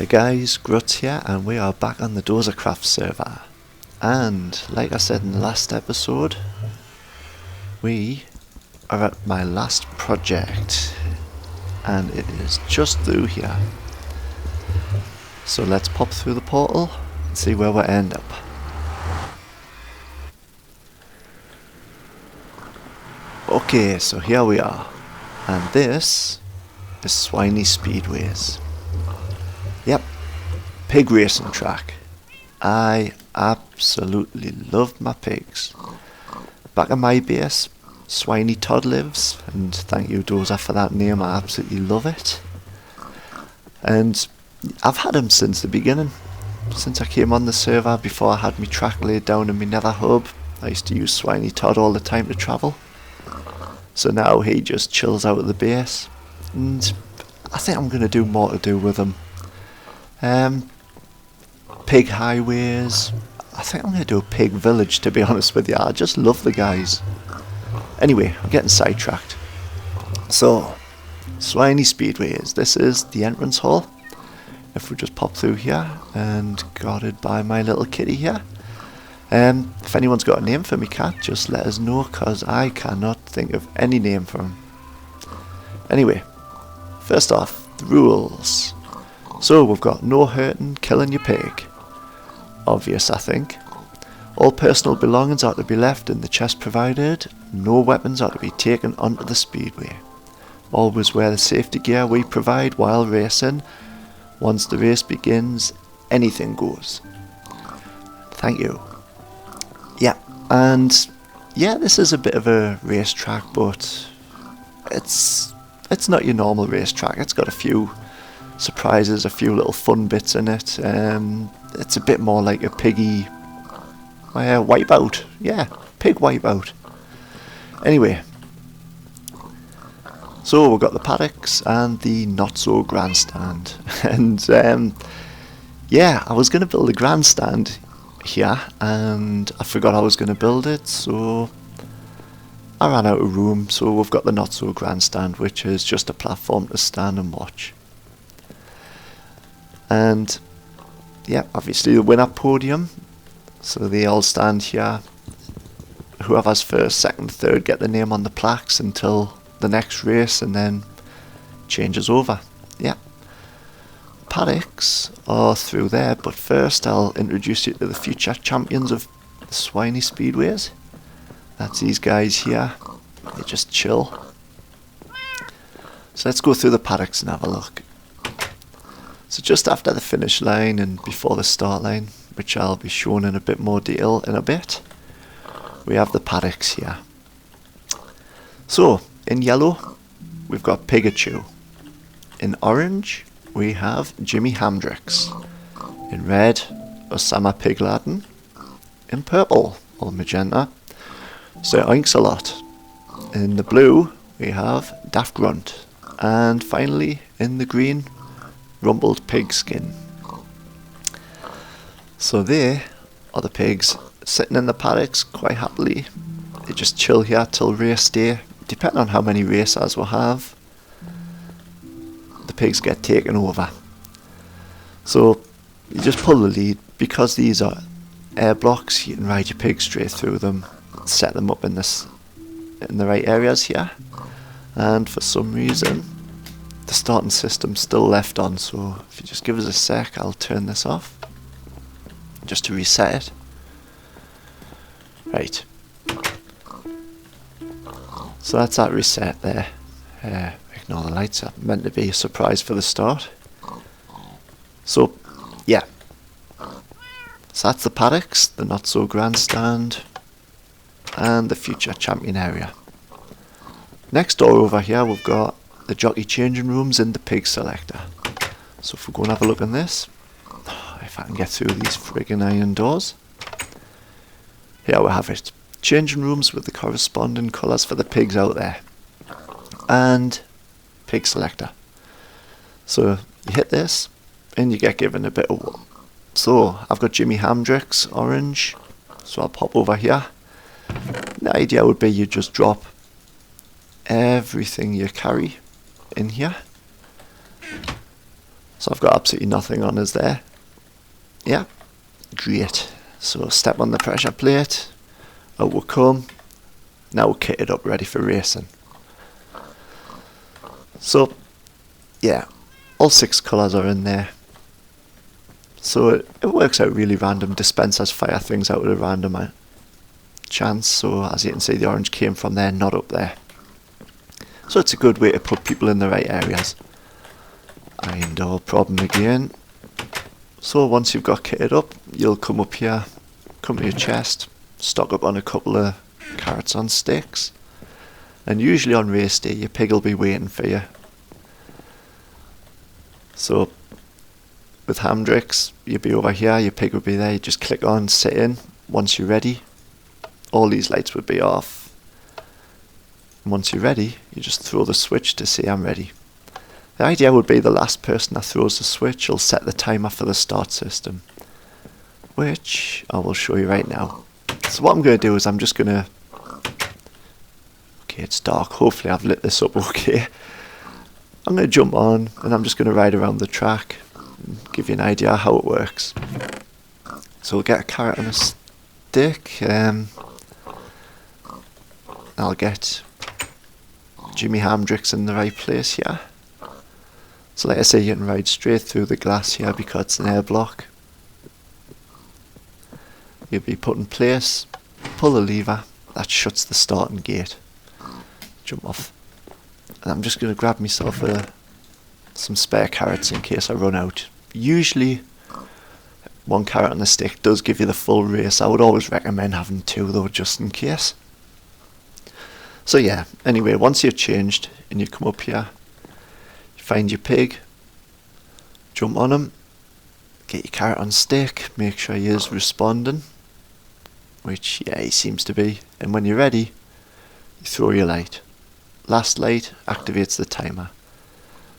Hey guys, Gruts here, and we are back on the Dozacraft server. And like I said in the last episode, we are at my last project, and it is just through here. So let's pop through the portal and see where we end up. Okay, so here we are, and this is Swiney Speedways. Yep, pig racing track. I absolutely love my pigs. Back at my base, Swiney Todd lives, and thank you Doza for that name, I absolutely love it. And I've had him since the beginning. Since I came on the server, before I had my track laid down in my nether hub, I used to use Swiney Todd all the time to travel. So now he just chills out at the base, and I think I'm going to do more to do with him. Pig highways. I think I'm going to do a pig village, to be honest with you. I just love the guys. Anyway, I'm getting sidetracked. So, Swiney Speedways. This is the entrance hall. If we just pop through here, and guarded by my little kitty here. If anyone's got a name for me cat, just let us know, because I cannot think of any name for him. Anyway, first off, the rules. So we've got no hurting, killing your pig. Obvious, I think. All personal belongings are to be left in the chest provided. No weapons are to be taken onto the speedway. Always wear the safety gear we provide while racing. Once the race begins, anything goes. Thank you. Yeah, and yeah, this is a bit of a racetrack, but it's not your normal racetrack. It's got a few surprises, a few little fun bits in it. It's a bit more like a piggy wipeout. Yeah, pig wipeout. Anyway, so we've got the paddocks and the not so grandstand. And yeah, I was going to build a grandstand here, and I forgot I was going to build it, so I ran out of room. So we've got the not so grandstand, which is just a platform to stand and watch. And yeah, obviously the winner podium, so they all stand here. Whoever's first, second, third get the name on the plaques until the next race, and then changes over. Yeah, paddocks are through there, but first I'll introduce you to the future champions of the Swiney Speedways. That's these guys here. They just chill. So let's go through the paddocks and have a look. So just after the finish line and before the start line, which I'll be showing in a bit more detail in a bit, we have the paddocks here. So in yellow we've got Pikachu. In orange we have Jimi Hendrix. In red, Osama Pigladen. In purple or magenta, Sir Oinks-a-Lot. In the blue we have Daft Grunt. And finally in the green, Rumbled Pigskin. So they are the pigs sitting in the paddocks quite happily. They just chill here till race day. Depending on how many racers we'll have, the pigs get taken over. So you just pull the lead. Because these are air blocks, you can ride your pigs straight through them, set them up in the right areas here. And for some reason the starting system's still left on, so if you just give us a sec, I'll turn this off just to reset it. Right, so that's that reset there. Ignore the lights, are meant to be a surprise for the start. So yeah, so that's the paddocks, the not so grandstand, and the future champion area. Next door over here we've got the jockey changing rooms in the pig selector. So if we go and have a look on this, if I can get through these friggin' iron doors. Here we have it. Changing rooms with the corresponding colours for the pigs out there. And pig selector. So you hit this and you get given a bit of wool. So I've got Jimi Hendrix orange, so I'll pop over here. The idea would be you just drop everything you carry in here, So I've got absolutely nothing on us there. Yeah, great. So step on the pressure plate, out we come. Now we're kitted up ready for racing. So yeah, all 6 colours are in there. So it works out really random. Dispensers fire things out at a random chance. So as you can see, the orange came from there, not up there. So it's a good way to put people in the right areas. Iron door problem again. So once you've got kitted up, you'll come up here, come to your chest, stock up on a couple of carrots on sticks. And usually on race day, your pig will be waiting for you. So with Hamdrix, you'll be over here, your pig will be there, you just click on, sit in. Once you're ready, all these lights would be off. And once you're ready, you just throw the switch to say I'm ready. The idea would be the last person that throws the switch will set the timer for the start system, which I will show you right now. So what I'm going to do is I'm just going to... Okay, it's dark. Hopefully I've lit this up okay. I'm going to jump on and I'm just going to ride around the track and give you an idea how it works. So we'll get a carrot on a stick. I'll get Jimmy Hamdrix in the right place here. So like I say, you can ride straight through the glass here because it's an air block. You'll be put in place, pull the lever, that shuts the starting gate. Jump off. And I'm just going to grab myself some spare carrots in case I run out. Usually 1 carrot on a stick does give you the full race. I would always recommend having 2 though, just in case. So yeah, anyway, once you've changed and you come up here, find your pig, jump on him, get your carrot on stick, make sure he is responding, which yeah, he seems to be, and when you're ready, you throw your light. Last light activates the timer.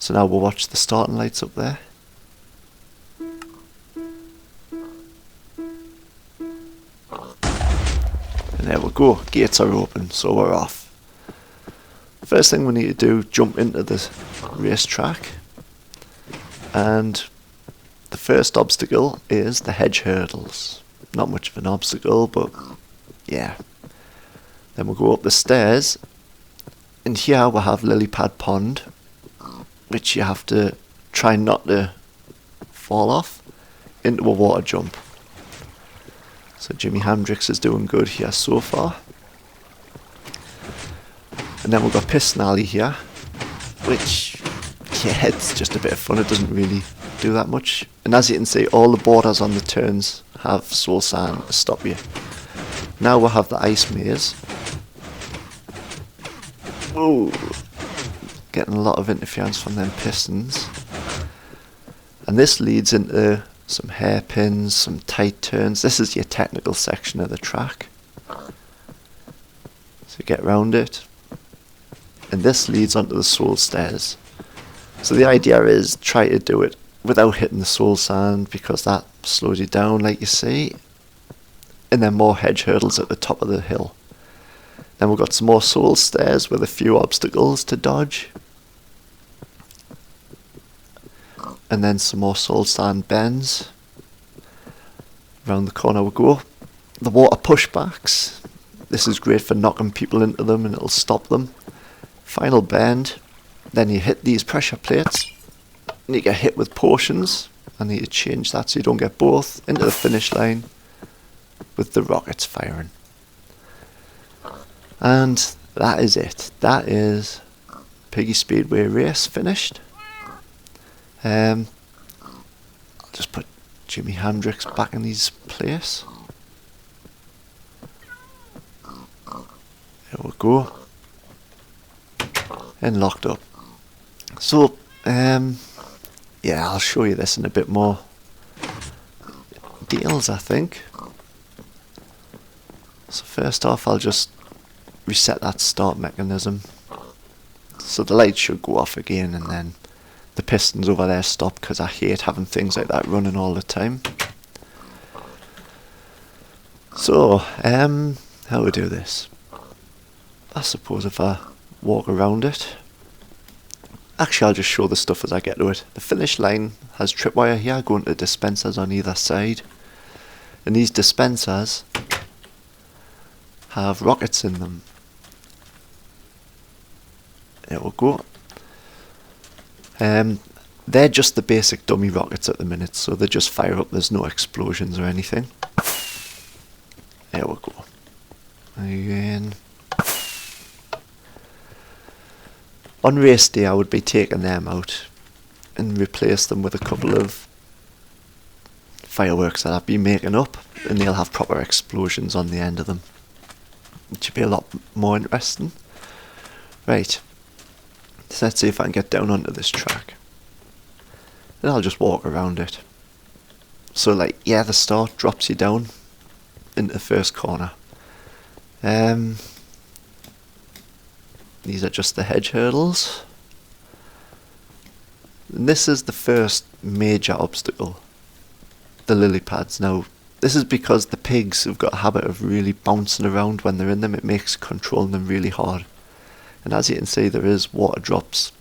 So now we'll watch the starting lights up there. And there we go, gates are open, so we're off. First thing we need to do, jump into the racetrack, and the first obstacle is the hedge hurdles. Not much of an obstacle, but yeah. Then we'll go up the stairs, and here we'll have Lily Pad Pond, which you have to try not to fall off into a water jump. So Jimmy Hamdrix is doing good here so far. And then we've got Piston Alley here, which, yeah, it's just a bit of fun. It doesn't really do that much. And as you can see, all the borders on the turns have soul sand to stop you. Now we'll have the ice maze. Whoa! Getting a lot of interference from them pistons. And this leads into some hairpins, some tight turns. This is your technical section of the track. So get round it. And this leads onto the soul stairs. So the idea is try to do it without hitting the soul sand because that slows you down, like you see. And then more hedge hurdles at the top of the hill. Then we've got some more soul stairs with a few obstacles to dodge. And then some more soul sand bends. Round the corner we go. The water pushbacks. This is great for knocking people into them and it'll stop them. Final bend, then you hit these pressure plates and you get hit with potions. I need to change that so you don't get both. Into the finish line with the rockets firing. And that is it. That is Piggy Speedway race finished. I'll just put Jimmy Hamdrix back in his place. There we go. And locked up. So, yeah, I'll show you this in a bit more details, I think. So first off, I'll just reset that start mechanism. So the lights should go off again, and then the pistons over there stop, because I hate having things like that running all the time. So, how we do this? I suppose if I walk around it, Actually, I'll just show the stuff as I get to it. The finish line has tripwire here going to dispensers on either side. And these dispensers have rockets in them. There we go. They're just the basic dummy rockets at the minute, so they just fire up, there's no explosions or anything. There we go. Again. On race day I would be taking them out and replace them with a couple of fireworks that I've been making up, and they'll have proper explosions on the end of them. It should be a lot more interesting. Right, so let's see if I can get down onto this track. And I'll just walk around it. So like, yeah, the start drops you down into the first corner. These are just the hedge hurdles. And this is the first major obstacle, the lily pads. Now, this is because the pigs have got a habit of really bouncing around when they're in them. It makes controlling them really hard. And as you can see, there is water drops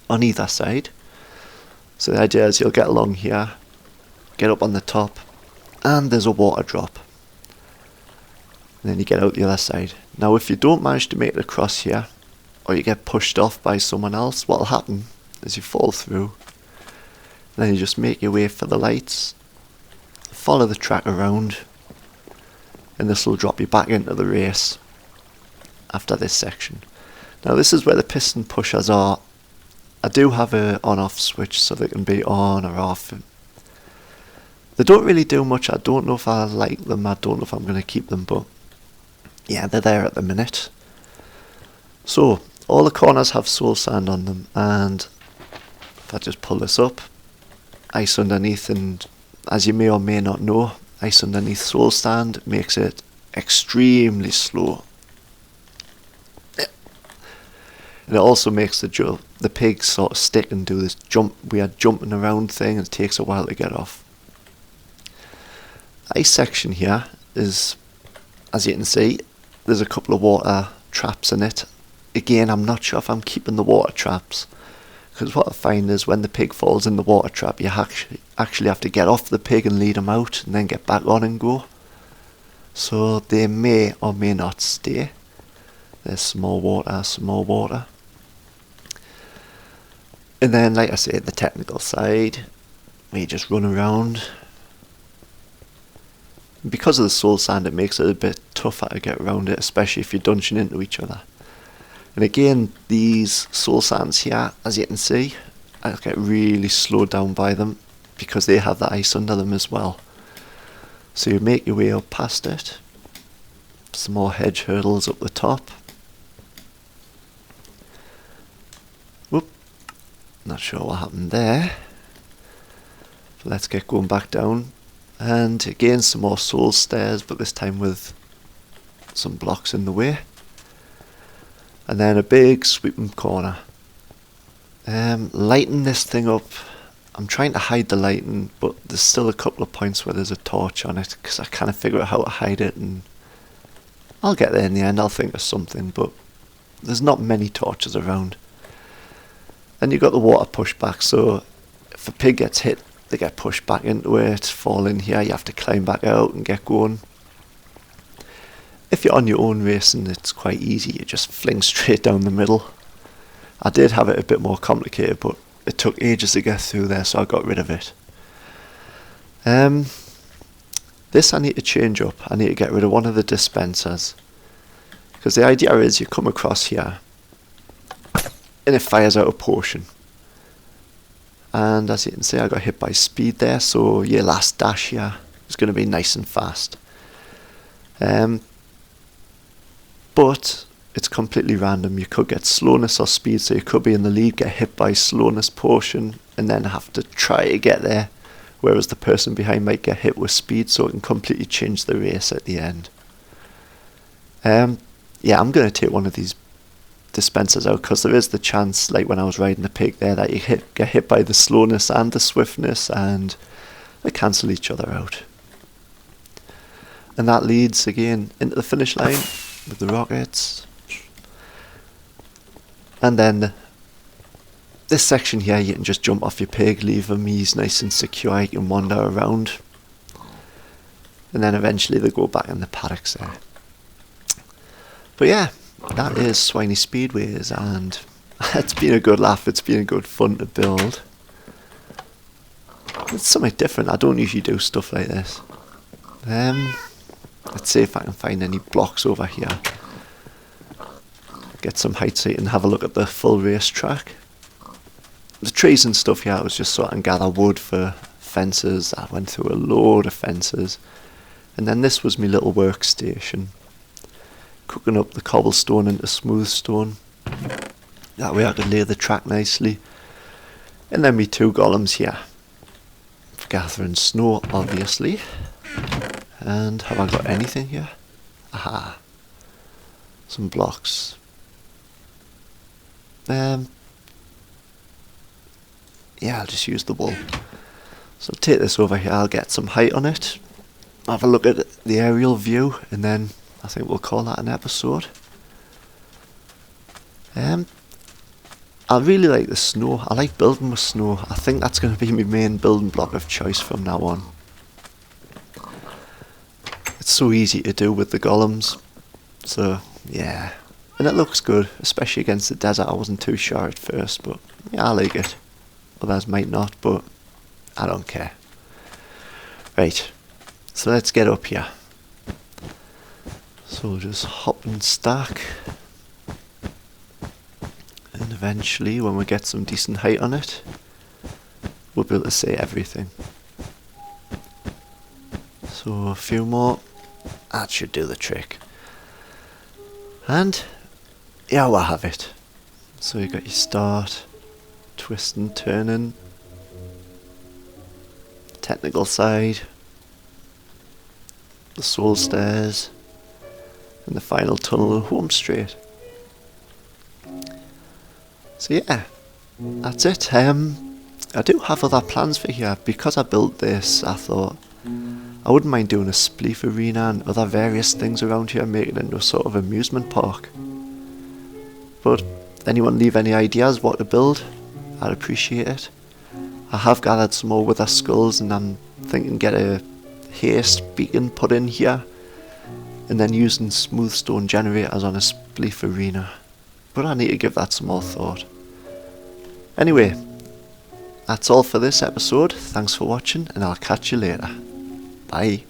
on either side. So the idea is you'll get along here, get up on the top, and there's a water drop. And then you get out the other side. Now if you don't manage to make it across here, or you get pushed off by someone else, what'll happen is you fall through. And then you just make your way for the lights, follow the track around, and this will drop you back into the race after this section. Now this is where the piston pushers are. I do have a on-off switch so they can be on or off. They don't really do much. I don't know if I like them. I don't know if I'm going to keep them, but yeah, they're there at the minute. So all the corners have soul sand on them, and if I just pull this up, ice underneath, and as you may or may not know, ice underneath soul sand makes it extremely slow. And it also makes the pigs sort of stick and do this weird jumping around thing, and it takes a while to get off. Ice section here is, as you can see, there's a couple of water traps in it. Again, I'm not sure if I'm keeping the water traps, because what I find is when the pig falls in the water trap, you actually have to get off the pig and lead them out and then get back on and go. So they may or may not stay. There's some more water, some more water. And then, like I say, the technical side, where you just run around. Because of the soul sand, it makes it a bit tougher to get around it, especially if you're dungeoning into each other. And again, these soul sands here, as you can see, I get really slowed down by them because they have the ice under them as well. So you make your way up past it. Some more hedge hurdles up the top. Whoop. Not sure what happened there. But let's get going back down. And again, some more soul stairs, but this time with some blocks in the way. And then a big sweeping corner. Lighting this thing up. I'm trying to hide the lighting, but there's still a couple of points where there's a torch on it, because I kind of figure out how to hide it, and I'll get there in the end. I'll think of something, but there's not many torches around. And you've got the water pushback, so if a pig gets hit, they get pushed back into it, fall in here, you have to climb back out and get going. If you're on your own racing, it's quite easy, you just fling straight down the middle. I did have it a bit more complicated, but it took ages to get through there, so I got rid of it. This I need to change up. I need to get rid of one of the dispensers, because the idea is you come across here and it fires out a potion. And as you can see, I got hit by speed there, so your last dash here is going to be nice and fast. But it's completely random. You could get slowness or speed, so you could be in the lead, get hit by slowness potion, and then have to try to get there, whereas the person behind might get hit with speed, so it can completely change the race at the end. Yeah, I'm going to take one of these dispensers out, because there is the chance, like when I was riding the pig there, that you get hit by the slowness and the swiftness, and they cancel each other out. And that leads again into the finish line with the rockets. And then this section here, you can just jump off your pig, leave them, he's nice and secure, you can wander around. And then eventually they go back in the paddocks there. But yeah, that is Swiney Speedways, and it's been a good laugh, it's been a good fun to build. It's something different, I don't usually do stuff like this. Let's see if I can find any blocks over here. Get some height so you can have a look at the full racetrack. The trees and stuff here was just so I can gather wood for fences. I went through a load of fences. And then this was my little workstation. Cooking up the cobblestone into smooth stone. That way I could lay the track nicely. And then my 2 golems here. For gathering snow, obviously. And have I got anything here? Aha. Some blocks. Yeah, I'll just use the wool. So take this over here, I'll get some height on it. Have a look at the aerial view, and then I think we'll call that an episode. I really like the snow. I like building with snow. I think that's going to be my main building block of choice from now on. It's so easy to do with the golems. So, yeah. And it looks good, especially against the desert. I wasn't too sure at first, but yeah, I like it. Others might not, but I don't care. Right, so let's get up here. So we'll just hop and stack. And eventually, when we get some decent height on it, we'll be able to see everything. So a few more. That should do the trick. And yeah, we'll have it. So you got your start, twist and turning, technical side, the soul stairs, and the final tunnel home straight. So yeah, that's it. I do have other plans for here. Because I built this, I thought I wouldn't mind doing a spleef arena and other various things around here, making it into a sort of amusement park. But anyone leave any ideas what to build? I'd appreciate it. I have gathered some more wither skulls, and I'm thinking get a haste beacon put in here, and then using smooth stone generators on a spleef arena. But I need to give that some more thought. Anyway, that's all for this episode. Thanks for watching, and I'll catch you later. Bye.